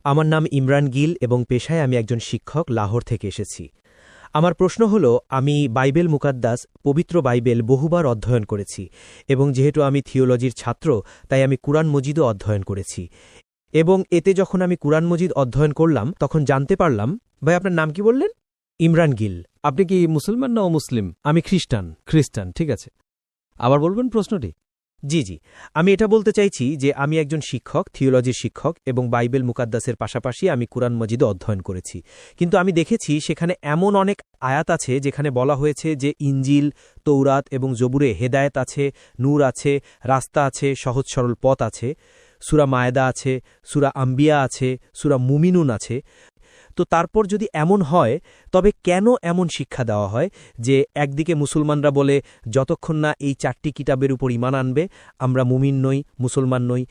আমার নাম ইমরান গিল এবং পেশায় আমি একজন শিক্ষক লাহোর থেকে এসেছি। আমার প্রশ্ন হল, আমি বাইবেল মুকাদ্দাস পবিত্র বাইবেল বহুবার অধ্যয়ন করেছি এবং যেহেতু আমি থিওলজির ছাত্র তাই আমি কুরআন মজিদও অধ্যয়ন করেছি। এবং এতে যখন আমি কুরআন মজিদ অধ্যয়ন করলাম তখন জানতে পারলাম। ভাই, আপনার নাম কি বললেন? ইমরান গিল। আপনি কি মুসলমান না অমুসলিম? আমি খ্রিস্টান। খ্রিস্টান, ঠিক আছে। আবার বলবেন প্রশ্নটি। জি, আমি এটা বলতে চাইছি যে আমি একজন শিক্ষক, থিওলজির শিক্ষক, এবং বাইবেল মুকাদ্দাসের পাশাপাশি আমি কুরআন মজিদও অধ্যয়ন করেছি। কিন্তু আমি দেখেছি সেখানে এমন অনেক আয়াত আছে যেখানে বলা হয়েছে যে ইঞ্জিল, তৌরাত এবং জবুরে হেদায়েত আছে, নূর আছে, রাস্তা আছে, সহজ সরল পথ আছে, সূরা মায়েদা আছে, সূরা আম্বিয়া আছে, সূরা মুমিনুন আছে। তো তারপর যদি এমন হয় তবে কেন এমন শিক্ষা দেওয়া হয় যে একদিকে মুসলমানরা বলে যতক্ষণ না এই 4টি কিতাবের উপর ঈমান আনবে আমরা মুমিন নই, মুসলমান নই,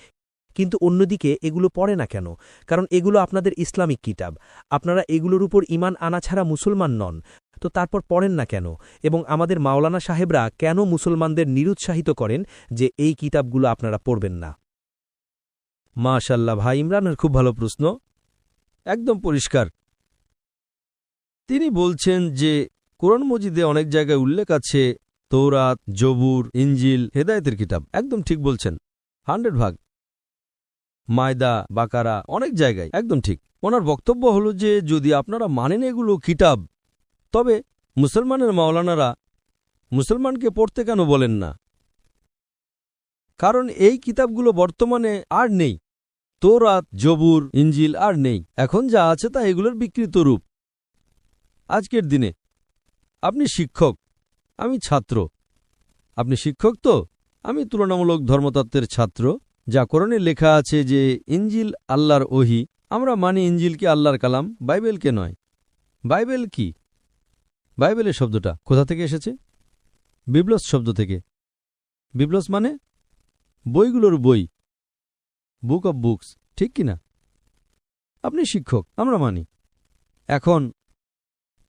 কিন্তু অন্যদিকে এগুলো পড়ে না কেন? কারণ এগুলো আপনাদের ইসলামিক কিতাব, আপনারা এগুলোর উপর ঈমান আনা ছাড়া মুসলমান নন, তো তারপর পড়েন না কেন? এবং আমাদের মাওলানা সাহেবরা কেন মুসলমানদের নিরুৎসাহিত করেন যে এই কিতাবগুলো আপনারা পড়বেন না? মাশাআল্লাহ, ভাই ইমরানের খুব ভালো প্রশ্ন, একদম পরিষ্কার। তিনি বলছেন যে কোরআন মজিদে অনেক জায়গায় উল্লেখ আছে তৌরাত, জবুর, ইঞ্জিল হেদায়েতের কিতাব। একদম ঠিক বলছেন, 100 ভাগ। মায়দা, বাকারা, অনেক জায়গায় একদম ঠিক। ওনার বক্তব্য হল যে যদি আপনারা মানেন এগুলো কিতাব, তবে মুসলমানের মাওলানারা মুসলমানকে পড়তে কেন বলেন না? কারণ এই কিতাবগুলো বর্তমানে আর নেই। তৌরাত, জবুর, ইঞ্জিল আর নেই। এখন যা আছে তা এগুলোর বিকৃত রূপ। আজকের দিনে আপনি শিক্ষক, আমি ছাত্র। আপনি শিক্ষক তো, আমি তুলনামূলক ধর্মতত্ত্বের ছাত্র। যা কোরআনে লেখা আছে যে ইঞ্জিল আল্লাহর ওহী, আমরা মানি ইঞ্জিলকে আল্লাহর কালাম, বাইবেলকে নয়। বাইবেল কি? বাইবেলের শব্দটা কোথা থেকে এসেছে? বিবলস শব্দ থেকে। বিবলস মানে বইগুলোর বই, বুক অব বুকস, ঠিক কিনা? আপনি শিক্ষক, আমরা মানি। এখন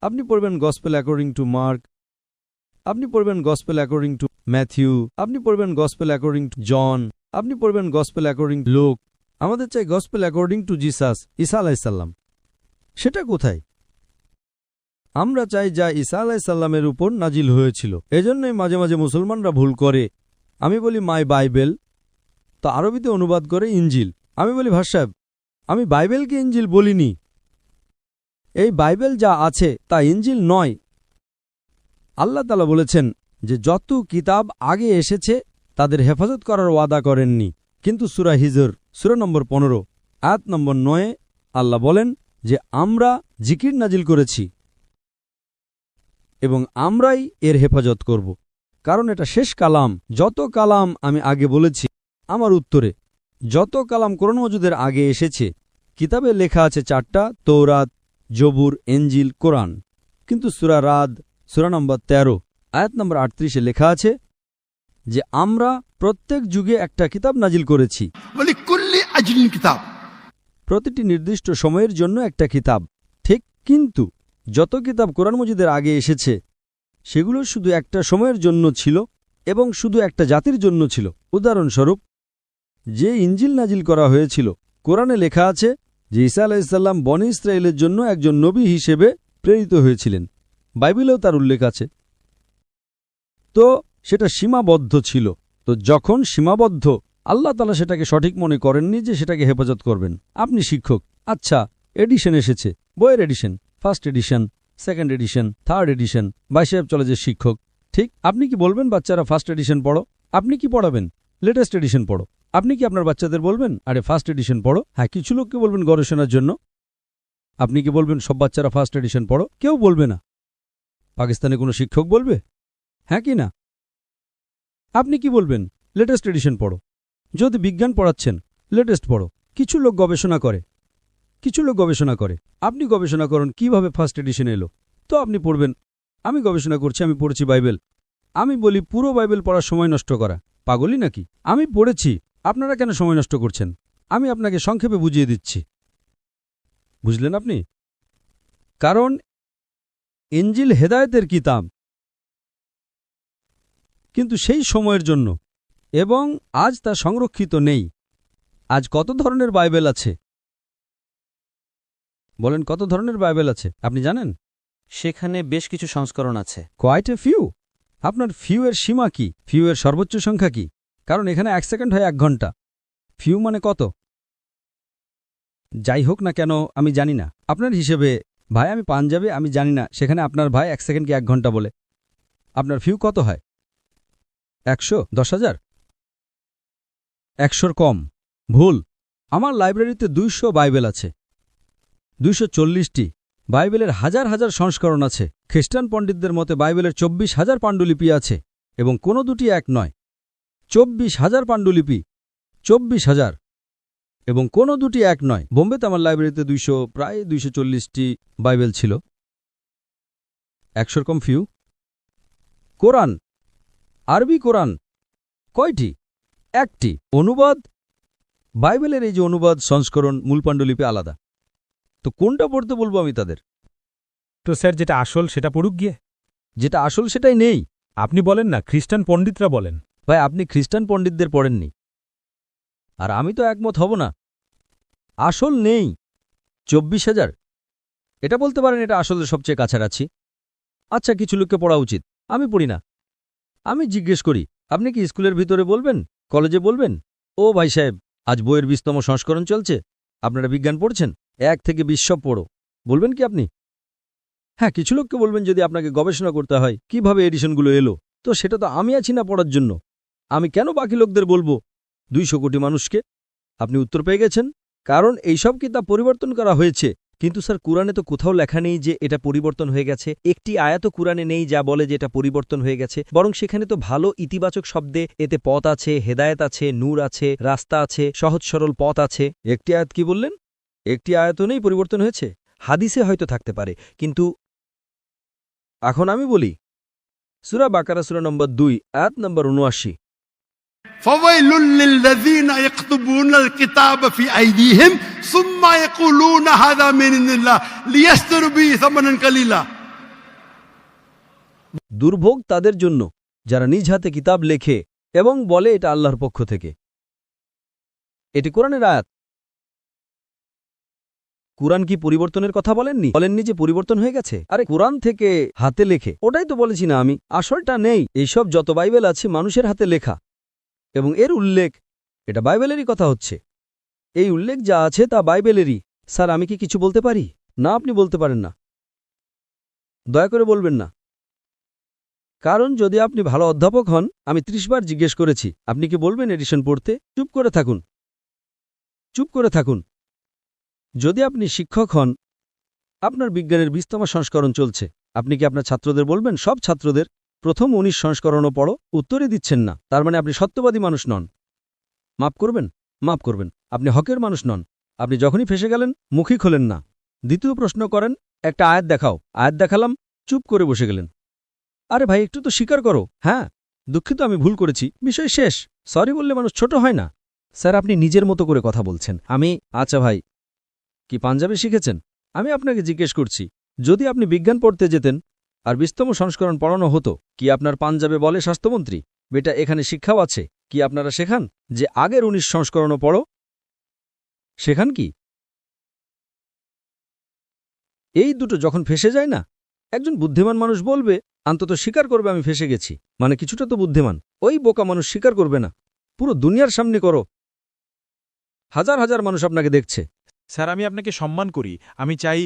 আপনি পড়বেন গসপেল অ্যাকর্ডিং টু মার্ক, আপনি পড়বেন গসপেল অ্যাকর্ডিং টু ম্যাথিউ, আপনি পড়বেন গসপেল অ্যাকর্ডিং টু জন, আপনি পড়বেন গসপেল অ্যাকর্ডিং টু লুক। আমাদের চাই গসপেল অ্যাকর্ডিং টু জিসাস, ঈসা আলাইসাল্লাম। সেটা কোথায়? আমরা চাই যা ঈসা আলাইসাল্লামের উপর নাজিল হয়েছিল। এজন্যই মাঝে মাঝে মুসলমানরা ভুল করে। আমি বলি মাই বাইবেল, তা আরবিতে অনুবাদ করে ইঞ্জিল। আমি বলি ভাই সাহেব, আমি বাইবেলকে ইঞ্জিল বলিনি। এই বাইবেল যা আছে তা ইঞ্জিল নয়। আল্লাহ তাআলা বলেছেন যে যত কিতাব আগে এসেছে তাদের হেফাজত করার ওয়াদা করেননি। কিন্তু সূরা হিজর, সূরা নম্বর 15, আয়াত নম্বর 9 আল্লাহ বলেন যে আমরা জিকির নাজিল করেছি এবং আমরাই এর হেফাজত করব, কারণ এটা শেষ কালাম। যত কালাম আমি আগে বলেছি আমার উত্তরে, যত কালাম কোরআন মজিদের আগে এসেছে কিতাবে লেখা আছে 4টা, তৌরাত, জবুর, ইঞ্জিল, কোরআন। কিন্তু সূরা রাদ, সূরা নম্বর 13, আয়াত নম্বর 38 লেখা আছে যে আমরা প্রত্যেক যুগে একটা কিতাব নাজিল করেছি, প্রতিটি নির্দিষ্ট সময়ের জন্য একটা কিতাব। ঠিক, কিন্তু যত কিতাব কোরআন মজিদের আগে এসেছে সেগুলো শুধু একটা সময়ের জন্য ছিল এবং শুধু একটা জাতির জন্য ছিল। উদাহরণস্বরূপ, যে ইঞ্জিল নাজিল করা হয়েছিল, কোরআনে লেখা আছে যে ঈসা আলাইহিসসালাম বনী ইসরায়েলের জন্য একজন নবী হিসেবে প্রেরিত হয়েছিলেন। বাইবেলেও তার উল্লেখ আছে। তো সেটা সীমাবদ্ধ ছিল। তো যখন সীমাবদ্ধ, আল্লাহ তাআলা সেটাকে সঠিক মনে করেননি যে সেটাকে হেফাজত করবেন। আপনি শিক্ষক, আচ্ছা এডিশন এসেছে, বইয়ের edition, first edition, second edition, third edition, ভাই সাহেব চলে যে শিক্ষক, ঠিক? আপনি কি বলবেন বাচ্চারা ফার্স্ট এডিশন পড়ো? আপনি কি পড়াবেন? লেটেস্ট এডিশন পড়ো। আপনি কি আপনার বাচ্চাদের বলবেন আরে ফার্স্ট এডিশন পড়ো? হ্যাঁ, কিছু লোককে বলবেন গবেষণার জন্য। আপনি কি বলবেন সব বাচ্চারা ফার্স্ট এডিশন পড়ো? কেউ বলবে না। পাকিস্তানে কোনো শিক্ষক বলবে? হ্যাঁ কি না? আপনি কি বলবেন লেটেস্ট এডিশন পড়ো? যদি বিজ্ঞান পড়াচ্ছেন, লেটেস্ট পড়ো। কিছু লোক গবেষণা করে, আপনি গবেষণা করুন কিভাবে ফার্স্ট এডিশন এলো, তো আপনি পড়বেন আমি গবেষণা করছি, আমি পড়েছি বাইবেল। আমি বলি পুরো বাইবেল পড়ার সময় নষ্ট করা পাগলই নাকি? আমি পড়েছি, আপনারা কেন সময় নষ্ট করছেন? আমি আপনাকে সংক্ষেপে বুঝিয়ে দিচ্ছি, বুঝলেন আপনি? কারণ ইঞ্জিল হেদায়েতের কিতাব, কিন্তু সেই সময়ের জন্য, এবং আজ তা সংরক্ষিত নেই। আজ কত ধরনের বাইবেল আছে? বলেন কত ধরনের বাইবেল আছে আপনি জানেন? সেখানে বেশ কিছু সংস্করণ আছে। Quite a few. আপনার ফিউ এর সীমা কি? ফিউ এর সর্বোচ্চ সংখ্যা কি? কারণ এখানে 1 সেকেন্ড হয় 1 ঘন্টা। ফিউ মানে কত? যাই হোক না কেন আমি জানি না। আপনার হিসেবে ভাই আমি পাঞ্জাবে, আমি জানি না সেখানে আপনার ভাই 1 সেকেন্ডকে 1 ঘন্টা বলে। আপনার ফিউ কত হয়? 100, 10,000? 100-র কম। ভুল। আমার লাইব্রেরিতে 200 বাইবেল আছে, 240টি। বাইবেলের হাজার হাজার সংস্করণ আছে। খ্রিস্টান পণ্ডিতদের মতে বাইবেলের 24,000 পাণ্ডুলিপি আছে এবং কোনো দুটি এক নয়। 24,000 পাণ্ডুলিপি, 24,000, এবং কোনো দুটি এক নয়। বোম্বেতে আমার লাইব্রেরিতে প্রায় 240টি বাইবেল ছিল। 100-র কম ফিউ। কোরআন, আরবি কোরআন কয়টি? 1টি। অনুবাদ, বাইবেলের এই যে অনুবাদ সংস্করণ মূল পাণ্ডুলিপি আলাদা। তো কোনটা পড়তে বলবো আমি তাদের? তো স্যার যেটা আসল সেটা পড়ুক গিয়ে। যেটা আসল সেটাই নেই। আপনি বলেন না, খ্রিস্টান পণ্ডিতরা বলেন। ভাই আপনি খ্রিস্টান পণ্ডিতদের পড়েননি, আর আমি তো একমত হব না। আসল নেই। 24,000 এটা বলতে পারেন এটা আসলের সবচেয়ে কাছাকাছি। আচ্ছা, কিছু লোককে পড়া উচিত, আমি পড়ি না। আমি জিজ্ঞেস করি আপনি কি স্কুলের ভিতরে বলবেন, কলেজে বলবেন, ও ভাই সাহেব আজ বইয়ের 20তম সংস্করণ চলছে, আপনারা বিজ্ঞান পড়ছেন, 1 থেকে 20 সব পড়ো, বলবেন কি আপনি? হ্যাঁ, কিছু লোককে বলবেন যদি আপনাকে গবেষণা করতে হয় কিভাবে এডিশনগুলো এলো, তো সেটা তো আমি আছি না পড়ার জন্য। আমি কেন বাকি লোকদের বলবো? 200 কোটি মানুষকে। আপনি উত্তর পেয়ে গেছেন। কারণ এইসব কিতাব পরিবর্তন করা হয়েছে। কিন্তু স্যার কুরআনে তো কোথাও লেখা নেই যে এটা পরিবর্তন হয়ে গেছে। একটি আয়াত কুরআনে নেই যা বলে যে এটা পরিবর্তন হয়ে গেছে, বরং সেখানে তো ভালো ইতিবাচক শব্দে এতে পথ আছে, হেদায়েত আছে, নূর আছে, রাস্তা আছে, সহজ সরল পথ আছে। একটি আয়াত কি বললেন? একটি আয়াতও নেই পরিবর্তন হয়েছে। হাদিসে হয়তো থাকতে পারে, কিন্তু এখন আমি বলি সূরা বাকারা সূরা নম্বর 2 আয়াত নম্বর 79। فويل للذين يكتبون الكتاب في أيديهم ثم يقولون هذا من عند الله ليشتروا به ثمنا قليلا। দুর্ভোগ তাদের জন্য যারা নিজ হাতে কিতাব লেখে এবং বলে এটা আল্লাহর পক্ষ থেকে। এটি কোরআনের আয়াত। কুরআন কি পরিবর্তনের কথা বলেননি? বলেননি যে পরিবর্তন হয়ে গেছে? আরে কুরআন থেকে হাতে লেখে, ওটাই তো বলেছি না আমি। আসলটা নেই। এইসব যত বাইবেল আছে মানুষের হাতে লেখা, এবং এর উল্লেখ এটা বাইবেলেরই কথা হচ্ছে। এই উল্লেখ যা আছে তা বাইবেলেরই। স্যার আমি কি কিছু বলতে পারি? না, আপনি বলতে পারেন না। দয়া করে বলবেন না। কারণ যদি আপনি ভালো অধ্যাপক হন, আমি 30 বার জিজ্ঞেস করেছি আপনি কি বলবেন এডিশন পড়তে? চুপ করে থাকুন, চুপ করে থাকুন। যদি আপনি শিক্ষক হন, আপনার বিজ্ঞানের 20তম সংস্করণ চলছে, আপনি কি আপনার ছাত্রদের বলবেন সব ছাত্রদের প্রথম 19 সংস্করণও পড়ো? উত্তরই দিচ্ছেন না। তার মানে আপনি সত্যবাদী মানুষ নন। মাফ করবেন, মাফ করবেন, আপনি হকের মানুষ নন। আপনি যখনই ফেসে গেলেন মুখই খোলেন না। দ্বিতীয় প্রশ্ন করেন একটা আয়াত দেখাও, আয়াত দেখালাম, চুপ করে বসে গেলেন। আরে ভাই একটু তো স্বীকার করো। হ্যাঁ দুঃখিত, আমি ভুল করেছি, বিষয় শেষ। সরি বললে মানুষ ছোট হয় না। স্যার আপনি নিজের মতো করে কথা বলছেন। আচ্ছা ভাই, কি পাঞ্জাবে শিখেছেন? আমি আপনাকে জিজ্ঞেস করছি, যদি আপনি বিজ্ঞান পড়তে যেতেন আর 20তম সংস্করণ পড়ানো হতো, কি আপনার পাঞ্জাবে বলে স্বাস্থ্যমন্ত্রী বেটা এখানে শিক্ষাও আছে, কি আপনারা শেখান যে আগের 19 সংস্করণও পড়ো? শেখান কি? এই দুটো যখন ফেসে যায় না, একজন বুদ্ধিমান মানুষ বলবে, অন্তত স্বীকার করবে আমি ফেসে গেছি, মানে কিছুটা তো বুদ্ধিমান। ওই বোকা মানুষ স্বীকার করবে না। পুরো দুনিয়ার সামনে করো, হাজার হাজার মানুষ আপনাকে দেখছে। স্যার আমি আপনাকে সম্মান করি, আমি চাই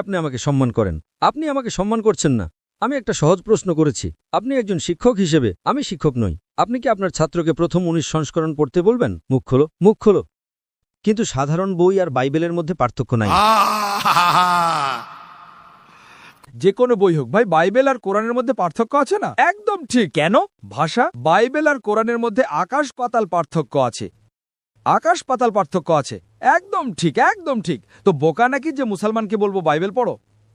আপনি আমাকে সম্মান করেন। আপনি আমাকে সম্মান করছেন না। আমি একটা সহজ প্রশ্ন করেছি। আপনি একজন শিক্ষক হিসেবে, আমি শিক্ষক নই, আপনি কি আপনার ছাত্রকে প্রথম 19 সংস্করণ পড়তে বলবেন? মুখ খোলো, মুখ খোলো। কিন্তু সাধারণ বই আর বাইবেলের মধ্যে পার্থক্য নাই। যে কোনো বই হোক ভাই, বাইবেল আর কোরআনের মধ্যে পার্থক্য আছে না? একদম ঠিক। কেন? ভাষা। বাইবেল আর কোরআনের মধ্যে আকাশ পাতাল পার্থক্য আছে। আকাশ পাতাল পার্থক্য আছে। একদম ঠিক, একদম ঠিক। তো বোকা নাকি যে মুসলমানকে বলবো বাইবেল পড়ো?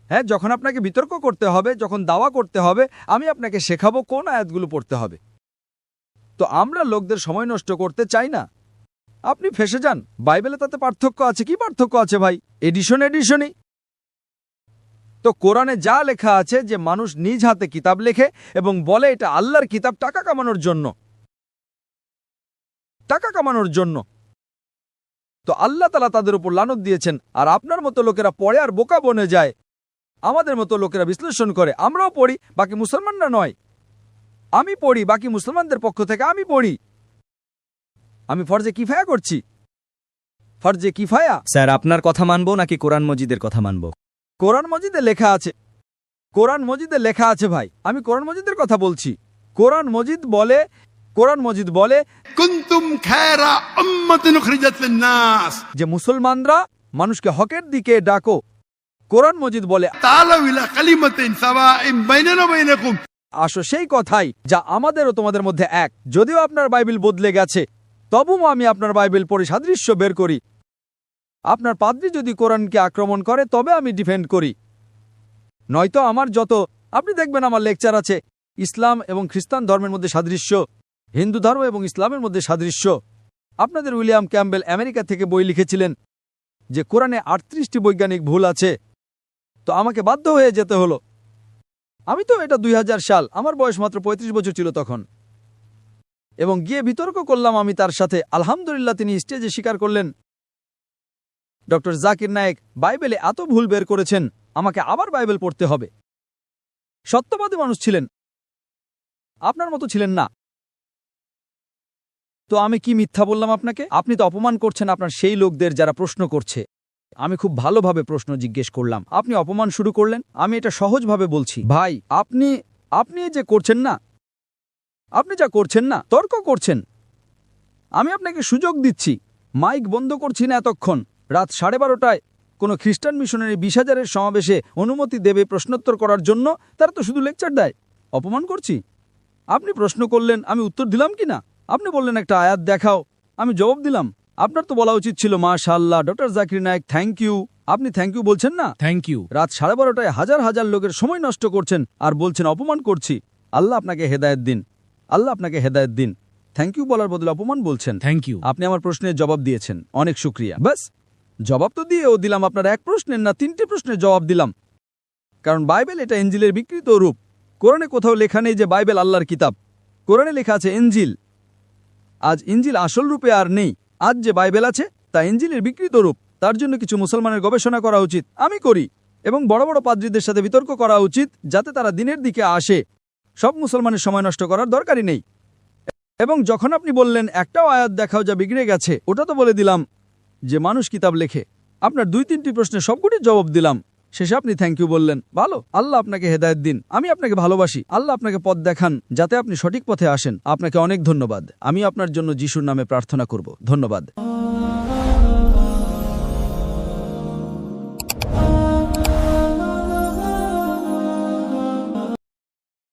হ্যাঁ, যখন আপনাকে বিতর্ক করতে হবে, যখন দাওয়া করতে হবে, আমি আপনাকে শেখাবো কোন আয়াতগুলো পড়তে হবে। তো আমরা লোকদের সময় নষ্ট করতে চাই না। আপনি ফেসে যান, বাইবেলে তাতে পার্থক্য আছে। কি পার্থক্য আছে ভাই? এডিশনই। তো কোরআনে যা লেখা আছে যে মানুষ নিজ হাতে কিতাব লেখে এবং বলে এটা আল্লাহর কিতাব টাকা কামানোর জন্য। তো আল্লাহ তাআলা তাদের উপর লানত দিয়েছেন। আর আপনার মতো লোকেরা পড়ে আর বোকা বনে যায়, আমাদের মতো লোকেরা বিশ্লেষণ করে। আমরাও পড়ি, বাকি মুসলমানরা নয়। আমি পড়ি, বাকি মুসলমানদের পক্ষ থেকে আমি পড়ি। আমি ফরজে কিফায়া করছি, ফরজে কিফায়া। স্যার আপনার কথা মানবো নাকি কোরআন মজিদের কথা মানবো? কোরআন মজিদে লেখা আছে, কোরআন মজিদে লেখা আছে ভাই। আমি কোরআন মজিদের কথা বলছি। কোরআন মজিদ বলে কুনতুম খায়রা উম্মাতিন উখরিজাত লিন-নাস, যে মুসলমানরা মানুষকে হকের দিকে ডাকো। কোরআন মজিদ বলে তাআলাউ ইলা কালিমাতিন সাওয়াইন বাইনানা ওয়া বাইনাকুম, আসো সেই কথাই যা আমাদের ও তোমাদের মধ্যে এক। যদিও আপনার বাইবেল বদলে গেছে, তবুও আমি আপনার বাইবেল পড়ে সাদৃশ্য বের করি। আপনার পাদ্রী যদি কোরআনকে আক্রমণ করে তবে আমি ডিফেন্ড করি, নয়তো আমার যত, আপনি দেখবেন আমার লেকচার আছে ইসলাম এবং খ্রিস্টান ধর্মের মধ্যে সাদৃশ্য, হিন্দু ধর্ম এবং ইসলামের মধ্যে সাদৃশ্য। আপনাদের উইলিয়াম ক্যাম্বেল আমেরিকা থেকে বই লিখেছিলেন যে কোরআনে 38টি বৈজ্ঞানিক ভুল আছে। তো আমাকে বাধ্য হয়ে যেতে হলো। আমি তো এটা 2000 সাল, আমার বয়স মাত্র 35 বছর ছিল তখন, এবং গিয়ে বিতর্ক করলাম আমি তার সাথে। আলহামদুলিল্লাহ তিনি স্টেজে স্বীকার করলেন ডক্টর জাকির নায়েক বাইবেলে এত ভুল বের করেছেন, আমাকে আবার বাইবেল পড়তে হবে। সত্যবাদী মানুষ ছিলেন, আপনার মতো ছিলেন না। তো আমি কি মিথ্যা বললাম আপনাকে? আপনি তো অপমান করছেন আপনার সেই লোকদের যারা প্রশ্ন করছে। আমি খুব ভালোভাবে প্রশ্ন জিজ্ঞেস করলাম, আপনি অপমান শুরু করলেন। আমি এটা সহজভাবে বলছি ভাই, আপনি যে করছেন না, আপনি যা করছেন না, তর্ক করছেন। আমি আপনাকে সুযোগ দিচ্ছি, মাইক বন্ধ করছি না এতক্ষণ। রাত 12:30টায় কোনো খ্রিস্টান মিশনারি 20,000-এর সমাবেশে অনুমতি দেবে প্রশ্নোত্তর করার জন্য? তারা তো শুধু লেকচার দেয়। অপমান করছি? আপনি প্রশ্ন করলেন, আমি উত্তর দিলাম কি না? আপনি বললেন একটা আয়াত দেখাও, আমি জবাব দিলাম। আপনার তো বলা উচিত ছিল মাশাআল্লাহ doctor Zakir Naik thank you. আপনি থ্যাংক ইউ বলছেন না। Thank you. রাত 12:30টায় হাজার হাজার লোকের সময় নষ্ট করছেন আর বলছেন অপমান করছি। আল্লাহ আপনাকে হেদায়েত দিন, আল্লাহ আপনাকে হেদায়েত দিন। থ্যাংক ইউ বলার বদলে অপমান বলছেন। Thank you. আপনি আমার প্রশ্নের জবাব দিয়েছেন, অনেক শুক্রিয়া। ব্যাস, জবাব তো দিয়েও দিলাম। আপনার এক প্রশ্নের না 3টি প্রশ্নের জবাব দিলাম। কারণ বাইবেল এটা ইনজিলের বিকৃত রূপ। কোরআনে কোথাও লেখা নেই যে বাইবেল আল্লাহর কিতাব। কোরআনে লেখা আছে ইনজিল। আজ ইনজিল আসল রূপে আর নেই। আজ যে বাইবেল আছে তা ইনজিলের বিকৃত রূপ। তার জন্য কিছু মুসলমানের গবেষণা করা উচিত, আমি করি, এবং বড় বড় পাদ্রীদের সাথে বিতর্ক করা উচিত যাতে তারা দিনের দিকে আসে। সব মুসলমানের সময় নষ্ট করার দরকারই নেই। এবং যখন আপনি বললেন একটাও আয়াত দেখাও যা বিগড়ে গেছে, ওটা তো বলে দিলাম যে মানুষ কিতাব লেখে। আপনার 2-3টি প্রশ্নের সবগুলির জবাব দিলাম। শেষে আপনি থ্যাংক ইউ বললেন। ভালো, আল্লাহ আপনাকে হেদায়েত দিন। আমি আপনাকে ভালোবাসি। আল্লাহ আপনাকে পথ দেখান যাতে আপনি সঠিক পথে আসেন। আপনাকে অনেক ধন্যবাদ। আমি আপনার জন্য যিশুর নামে প্রার্থনা করব। ধন্যবাদ।